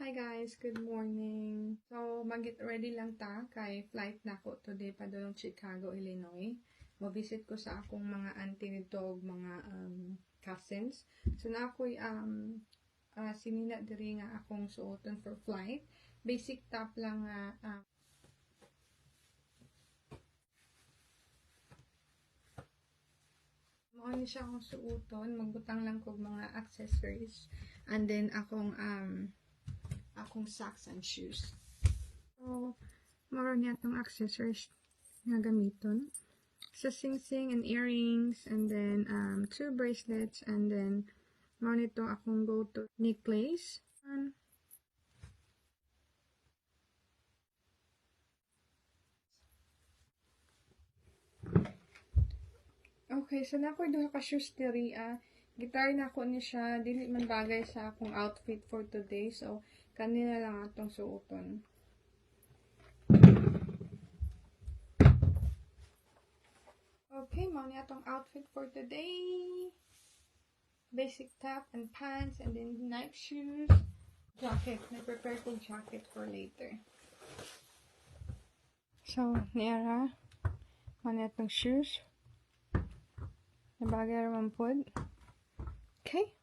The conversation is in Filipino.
Hi guys, good morning. So, mag-get ready lang ta kay flight na ko today padulong Chicago, Illinois. Mo-visit ko sa akong mga auntie nito, mga cousins. So na ako'y sinina diri nga akong suoton for flight. Basic top lang nga mao ni siya akong suoton, magbutang lang kog mga accessories and then akong socks and shoes. So, maro niya itong accessories nga gamiton. So, sing-sing and earrings, and then 2 bracelets, and then maro nito akong go-to necklace. Okay, so na ako'y duha ka shoes diri. Gitar na ako ni siya, dili man bagay sa akong outfit for today. So, kanina lang atong suoton. Okay, mao ni atong outfit for today. Basic top and pants, and then night shoes. Jacket. Nag-prepare ko jacket for later. So, niara. Mao ni atong shoes. Nabagay raman pod. Okay.